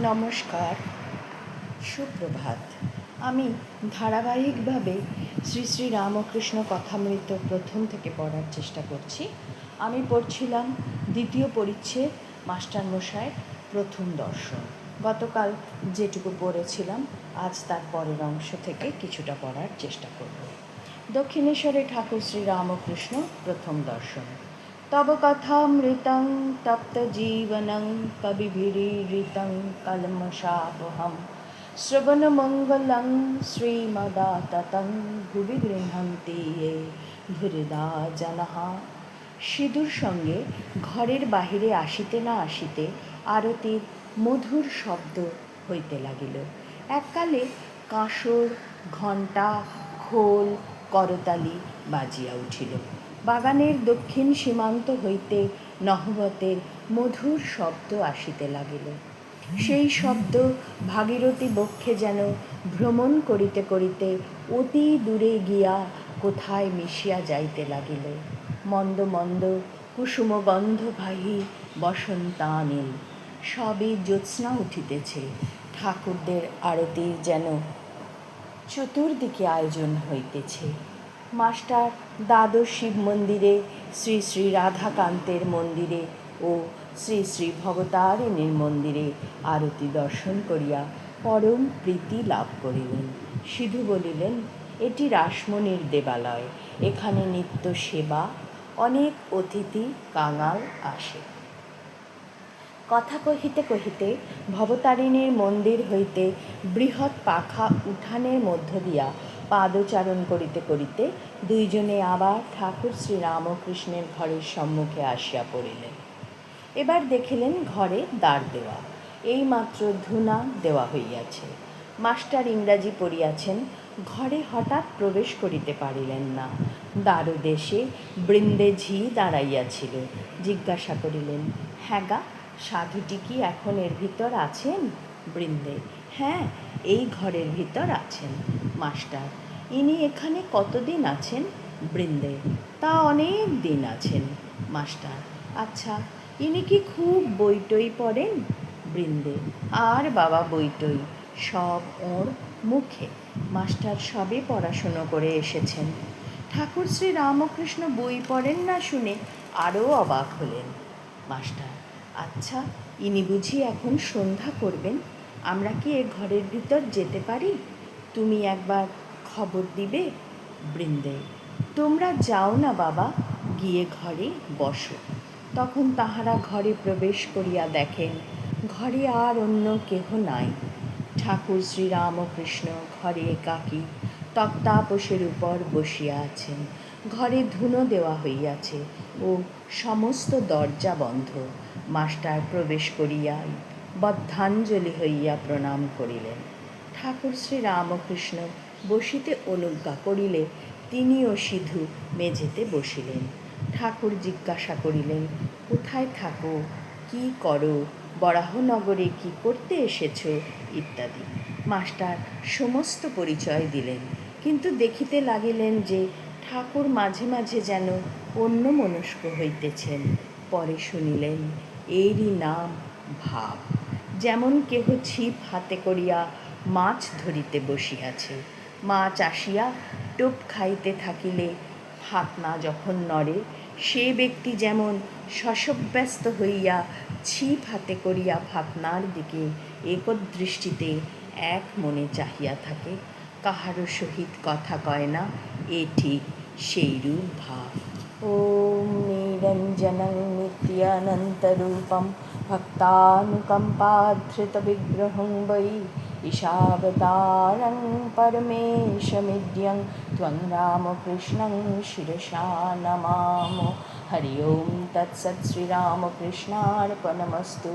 নমস্কার, সুপ্রভাত। আমি ধারাবাহিকভাবে শ্রী শ্রী রামকৃষ্ণ কথামৃত প্রথম থেকে পড়ার চেষ্টা করছি। আমি পড়ছিলাম দ্বিতীয় পরিচ্ছেদ মাস্টারমশাইয়ের প্রথম দর্শন। গতকাল যেটুকু পড়েছিলাম আজ তার পরের অংশ থেকে কিছুটা পড়ার চেষ্টা করব। দক্ষিণেশ্বরে ঠাকুর শ্রী রামকৃষ্ণ প্রথম দর্শন। তব কথামৃतं তপ্তজীবनं কবিभिरीडितं কলমশাপহं শ্রবণমঙ্গलं শ্রীমদাতतं ভুবি গৃহন্তি ये ধীরদা জনঃ। সিঁদুর সঙ্গে ঘরের বাহিরে আসিতে না আসিতে আরতির মধুর শব্দ হইতে লাগিল। এককালে কাঁসর, ঘণ্টা, খোল, করতালি বাজিয়া উঠিল। বাগানের দক্ষিণ সীমান্ত হইতে নহবতের মধুর শব্দ আসিতে লাগিল। সেই শব্দ ভাগীরথী বক্ষে যেন ভ্রমণ করিতে করিতে অতি দূরে গিয়া কোথায় মিশিয়া যাইতে লাগিল। মন্দ মন্দ কুসুমগন্ধবাহী বসন্তানিল সবই জ্যোৎস্না উঠিতেছে। ঠাকুরদের আরতির যেন চতুর্দিকে আয়োজন হইতেছে। মাস্টার দ্বাদশ শিব মন্দিরে, শ্রী শ্রী রাধাকান্তের মন্দিরে ও শ্রী শ্রী ভবতারিণীর মন্দিরে আরতি দর্শন করিয়া পরম প্রীতি লাভ করিলেন। সিধু বলিলেন, এটি রাসমণির দেবালয়, এখানে নিত্য সেবা, অনেক অতিথি কাঙাল আসে। কথা কহিতে কহিতে ভবতারিণীর মন্দির হইতে বৃহৎ পাখা উঠানের মধ্য দিয়া পাদচারণ করিতে করিতে দুইজনে আবার ঠাকুর শ্রী রামকৃষ্ণের ঘরের সম্মুখে আসিয়া পড়িলেন। এবার দেখিলেন ঘরে দ্বার দেওয়া, এইমাত্র ধূনা দেওয়া হইয়াছে। মাস্টার ইংরাজি পড়িয়াছেন, ঘরে হঠাৎ প্রবেশ করিতে পারিলেন না। দ্বারদেশে বৃন্দে ঝি দাঁড়াইয়াছিল। জিজ্ঞাসা করিলেন, হ্যাঁ গা, সাধুটি কি এখন এর ভিতর আছেন? বৃন্দে, হ্যাঁ, এই ঘরের ভিতর আছেন। মাস্টার, ইনি এখানে কতদিন আছেন? বৃন্দে, তা অনেক দিন আছেন। মাস্টার, আচ্ছা, ইনি কি খুব বইটই পড়েন? বৃন্দে, আর বাবা বইটই, সব ওর মুখে। মাস্টার সবে পড়াশুনো করে এসেছেন। ঠাকুর শ্রী রামকৃষ্ণ বই পড়েন না শুনে আরও অবাক হলেন। মাস্টার, আচ্ছা, ইনি বুঝি এখন সন্ধ্যা করবেন? আমরা কি এ ঘরের ভিতর যেতে পারি? তুমি একবার খবর দিবে? বৃন্দে, তোমরা যাও না বাবা, গিয়ে ঘরে বসো। তখন তাহারা ঘরে প্রবেশ করিয়া দেখেন ঘরে আর অন্য কেহ নাই। ঠাকুর শ্রী রামকৃষ্ণ ঘরে একাকী তক্তাপোষের উপর বসিয়া আছেন। ঘরে ধুনো দেওয়া হইয়াছে ও সমস্ত দরজা বন্ধ। মাস্টার প্রবেশ করিয়াই বদ্ধাঞ্জলি হইয়া প্রণাম করিলেন। ঠাকুর শ্রী রামকৃষ্ণ বসিতে অনুজ্ঞা করিলে তিনিও সিধু মেঝেতে বসিলেন। ঠাকুর জিজ্ঞাসা করিলেন, কোথায় থাকো, কি করো, বরাহনগরে কি করতে এসেছ, ইত্যাদি। মাস্টার সমস্ত পরিচয় দিলেন, কিন্তু দেখিতে লাগিলেন যে ঠাকুর মাঝে মাঝে যেন অন্যমনস্ক হইতেছেন। পরে শুনিলেন, এরই নাম ভাব। যেমন কেহ ছিপ হাতে করিয়া মাছ ধরিতে বসিয়াছে, মাছ আসিয়া টোপ খাইতে থাকিলে ফাতনা যখন নড়ে, সে ব্যক্তি যেমন শশব্যস্ত হইয়া ছিপ হাতে করিয়া ফাতনার দিকে একদৃষ্টিতে এক মনে চাহিয়া থাকে, কাহারও সহিত কথা কয় না, এ ঠিক সেইরূপ ভাব। ওম নিরঞ্জনং নিত্যানন্তরূপম ভক্তানুকম্পাধৃতবিগ্রহং বৈ ঈশাবতারং পরমেশমিদ্যং ত্বং রামকৃষ্ণং শিরসা নমামো। হরি ওম তৎসৎ। শ্রীরামকৃষ্ণার্পণমস্তু।